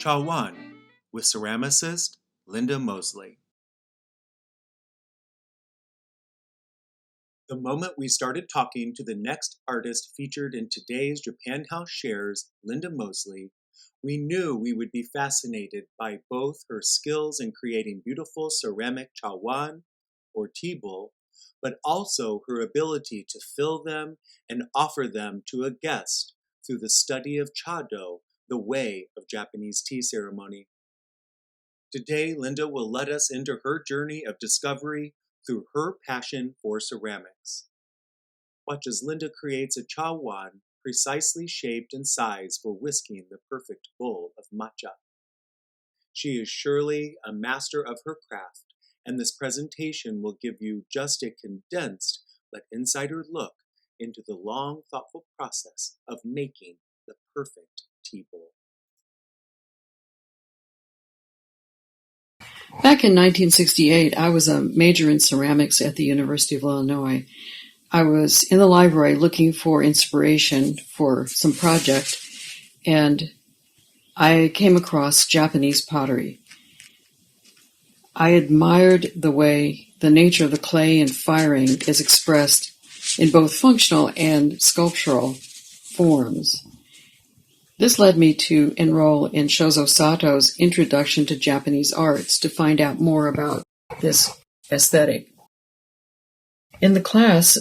Chawan with ceramicist Linda Mosley. The moment we started talking to the next artist featured in today's Japan House Shares, Linda Mosley, we knew we would be fascinated by both her skills in creating beautiful ceramic chawan, or tea bowl, but also her ability to fill them and offer them to a guest through the study of Chado, the way of Japanese tea ceremony. Today, Linda will let us into her journey of discovery through her passion for ceramics. Watch as Linda creates a chawan precisely shaped and sized for whisking the perfect bowl of matcha. She is surely a master of her craft, and this presentation will give you just a condensed but insider look into the long, thoughtful process of making the perfect tea bowl. Back in 1968, I was a major in ceramics at the University of Illinois. I was in the library looking for inspiration for some project, and I came across Japanese pottery. I admired the nature of the clay and firing is expressed in both functional and sculptural forms. This led me to enroll in Shozo Sato's Introduction to Japanese Arts to find out more about this aesthetic. In the class,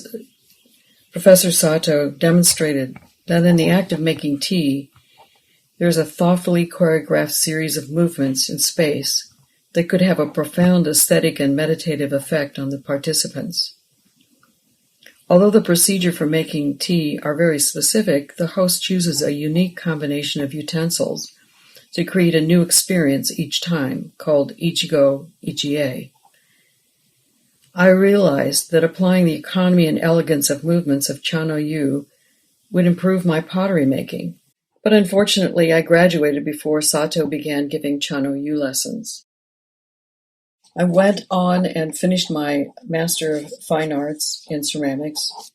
Professor Sato demonstrated that in the act of making tea, there's a thoughtfully choreographed series of movements in space that could have a profound aesthetic and meditative effect on the participants. Although the procedure for making tea are very specific, the host chooses a unique combination of utensils to create a new experience each time, called Ichigo Ichie. I realized that applying the economy and elegance of movements of chanoyu would improve my pottery making, but unfortunately I graduated before Sato began giving chanoyu lessons. I went on and finished my Master of Fine Arts in Ceramics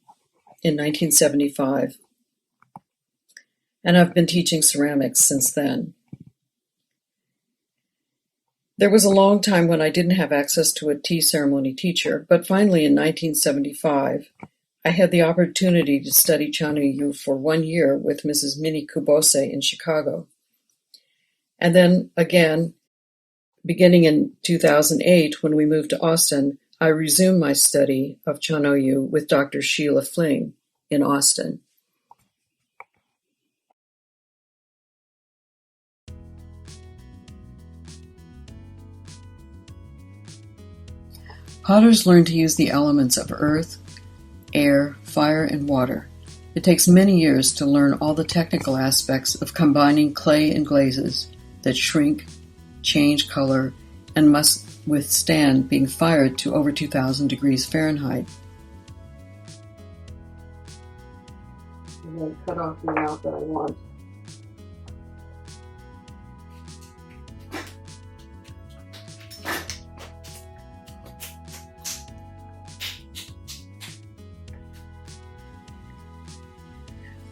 in 1975, and I've been teaching ceramics since then. There was a long time when I didn't have access to a tea ceremony teacher, but finally in 1975, I had the opportunity to study chanoyu for 1 year with Mrs. Minnie Kubose in Chicago. And then again, beginning in 2008, when we moved to Austin, I resumed my study of chanoyu with Dr. Sheila Fling in Austin. Potters learn to use the elements of earth, air, fire, and water. It takes many years to learn all the technical aspects of combining clay and glazes that shrink, change color, and must withstand being fired to over 2,000 degrees Fahrenheit. And then cut off the amount that I want.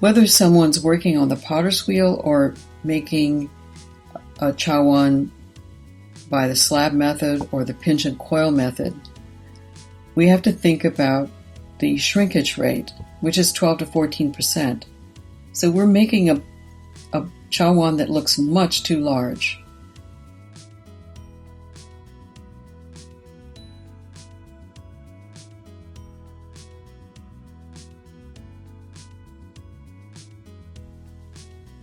Whether someone's working on the potter's wheel or making a chawan by the slab method or the pinch and coil method, we have to think about the shrinkage rate, which is 12 to 14%. So we're making a chawan that looks much too large.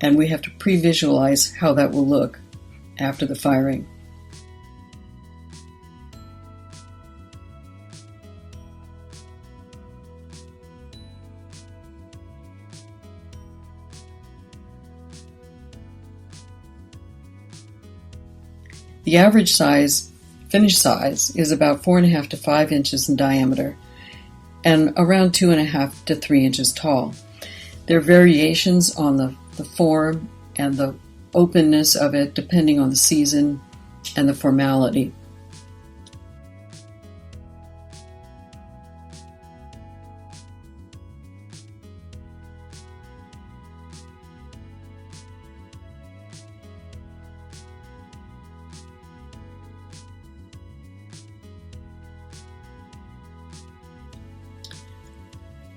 And we have to pre-visualize how that will look after the firing. The average size, finished size, is about 4.5 to 5 inches in diameter and around 2.5 to 3 inches tall. There are variations on the form and the openness of it depending on the season and the formality.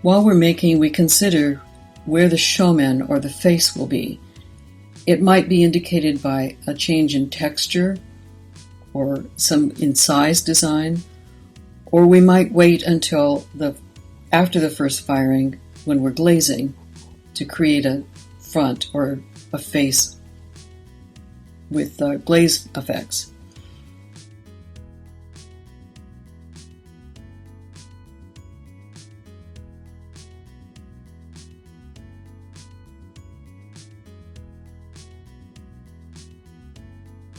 While we're making, we consider where the shomen or the face will be. It might be indicated by a change in texture or some in size design, or we might wait until after the first firing when we're glazing to create a front or a face with glaze effects.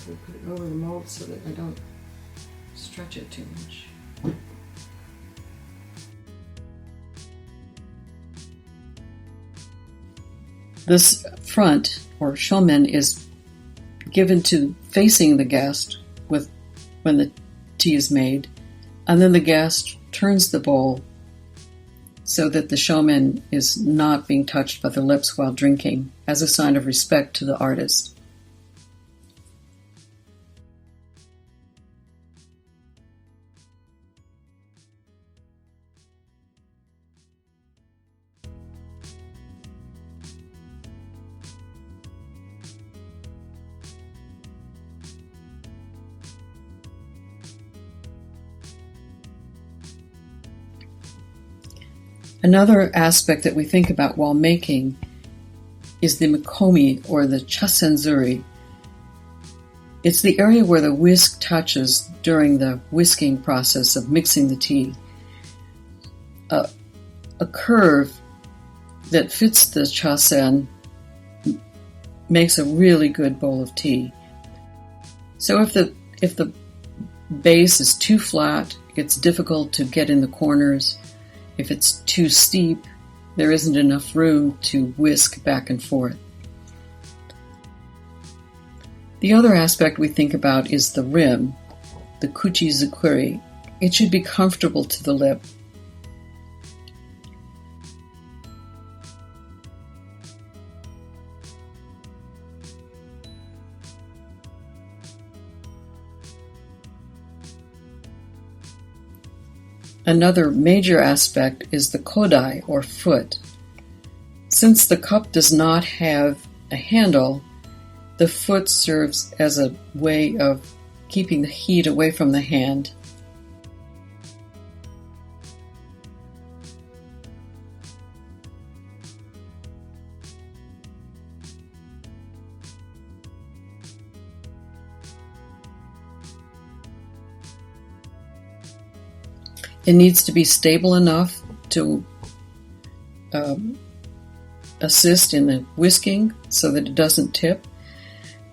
I'll put it over the mold so that I don't stretch it too much. This front, or shomen, is given to facing the guest when the tea is made, and then the guest turns the bowl so that the shomen is not being touched by the lips while drinking, as a sign of respect to the artist. Another aspect that we think about while making is the mikomi, or the chasenzuri. It's the area where the whisk touches during the whisking process of mixing the tea. A curve that fits the chasen makes a really good bowl of tea. So if the base is too flat, it's difficult to get in the corners. If it's too steep, there isn't enough room to whisk back and forth. The other aspect we think about is the rim, the kuchi zukuri. It should be comfortable to the lip. Another major aspect is the kodai, or foot. Since the cup does not have a handle, the foot serves as a way of keeping the heat away from the hand. It needs to be stable enough to assist in the whisking so that it doesn't tip,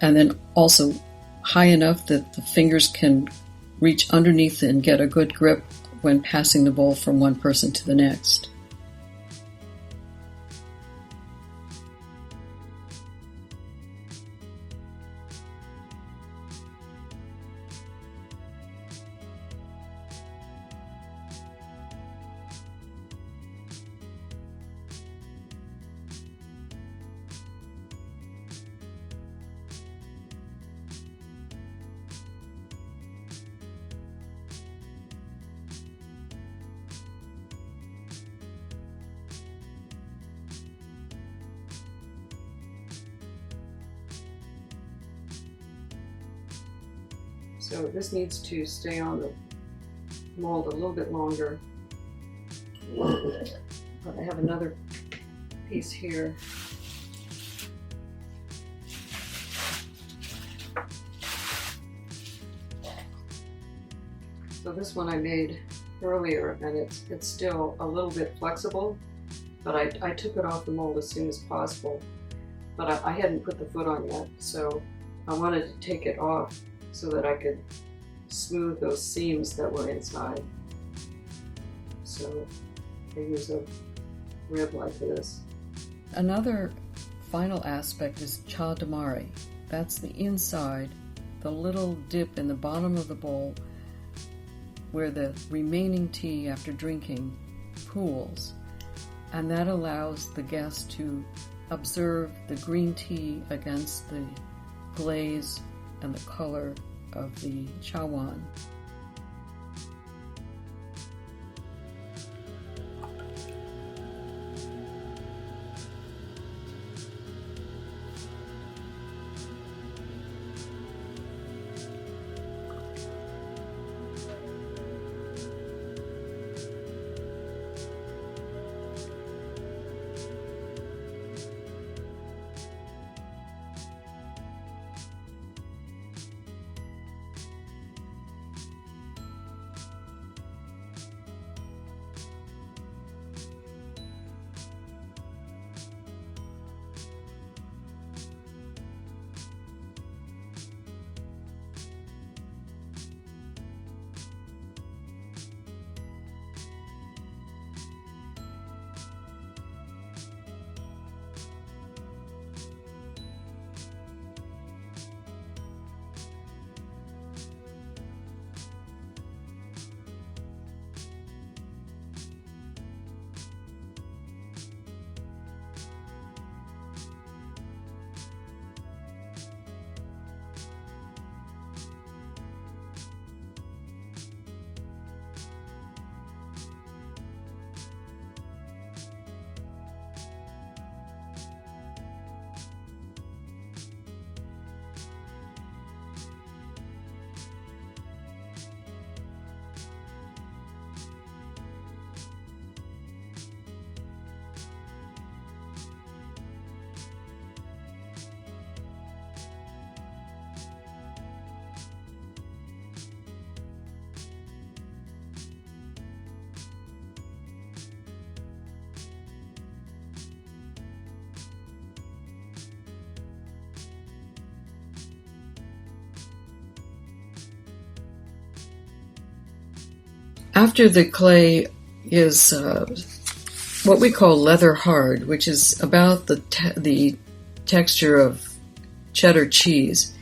and then also high enough that the fingers can reach underneath and get a good grip when passing the bowl from one person to the next. So this needs to stay on the mold a little bit longer. But I have another piece here. So this one I made earlier, and it's still a little bit flexible, but I took it off the mold as soon as possible. But I hadn't put the foot on yet, so I wanted to take it off so that I could smooth those seams that were inside. So I use a rib like this. Another final aspect is chadamari. That's the inside, the little dip in the bottom of the bowl where the remaining tea after drinking pools. And that allows the guest to observe the green tea against the glaze and the color of the Chawan. After the clay is what we call leather hard, which is about the texture of cheddar cheese,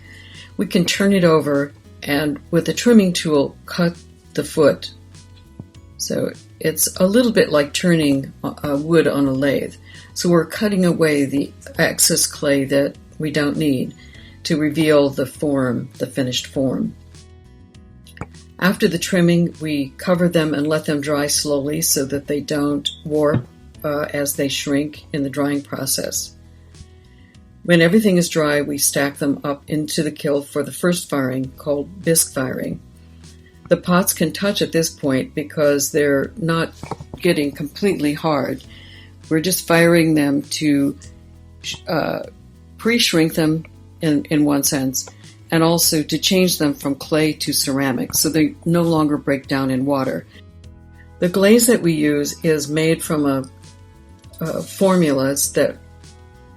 we can turn it over and with a trimming tool cut the foot. So it's a little bit like turning wood on a lathe. So we're cutting away the excess clay that we don't need to reveal the form, the finished form. After the trimming, we cover them and let them dry slowly so that they don't warp as they shrink in the drying process. When everything is dry, we stack them up into the kiln for the first firing, called bisque firing. The pots can touch at this point because they're not getting completely hard. We're just firing them to pre-shrink them in one sense, and also to change them from clay to ceramic so they no longer break down in water. The glaze that we use is made from formulas that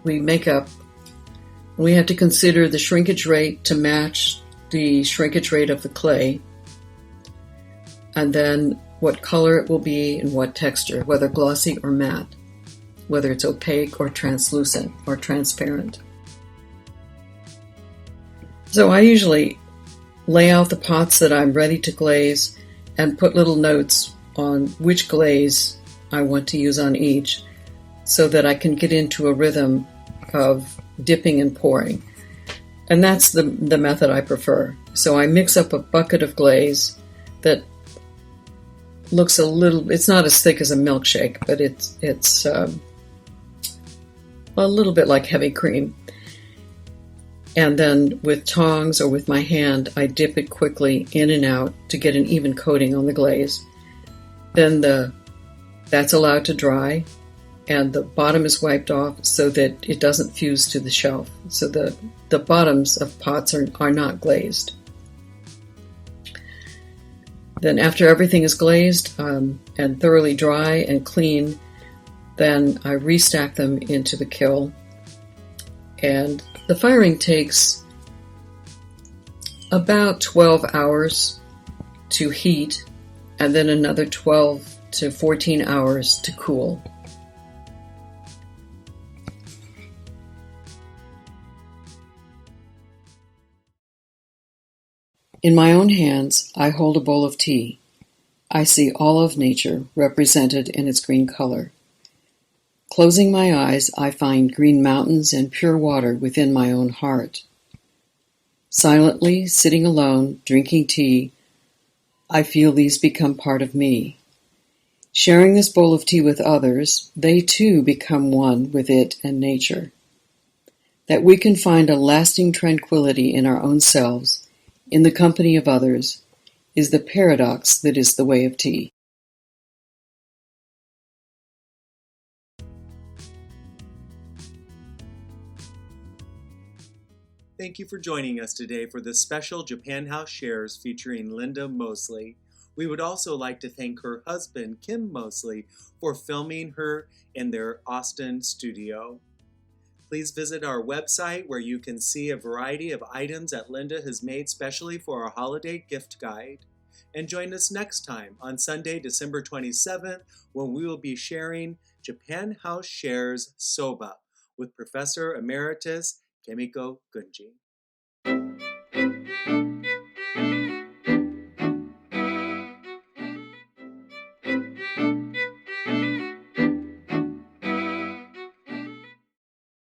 we make up. We have to consider the shrinkage rate to match the shrinkage rate of the clay, and then what color it will be and what texture, whether glossy or matte, whether it's opaque or translucent or transparent. So I usually lay out the pots that I'm ready to glaze and put little notes on which glaze I want to use on each so that I can get into a rhythm of dipping and pouring. And that's the method I prefer. So I mix up a bucket of glaze that looks it's not as thick as a milkshake, but it's a little bit like heavy cream. And then with tongs or with my hand, I dip it quickly in and out to get an even coating on the glaze. Then that's allowed to dry, and the bottom is wiped off so that it doesn't fuse to the shelf. So the bottoms of pots are not glazed. Then after everything is glazed and thoroughly dry and clean, then I restack them into the kiln. And the firing takes about 12 hours to heat, and then another 12 to 14 hours to cool. In my own hands, I hold a bowl of tea. I see all of nature represented in its green color. Closing my eyes, I find green mountains and pure water within my own heart. Silently, sitting alone, drinking tea, I feel these become part of me. Sharing this bowl of tea with others, they too become one with it and nature. That we can find a lasting tranquility in our own selves, in the company of others, is the paradox that is the way of tea. Thank you for joining us today for this special Japan House Shares featuring Linda Mosley. We would also like to thank her husband, Kim Mosley, for filming her in their Austin studio. Please visit our website where you can see a variety of items that Linda has made specially for our holiday gift guide. And join us next time on Sunday, December 27th, when we will be sharing Japan House Shares Soba with Professor Emeritus Kemiko Gunji.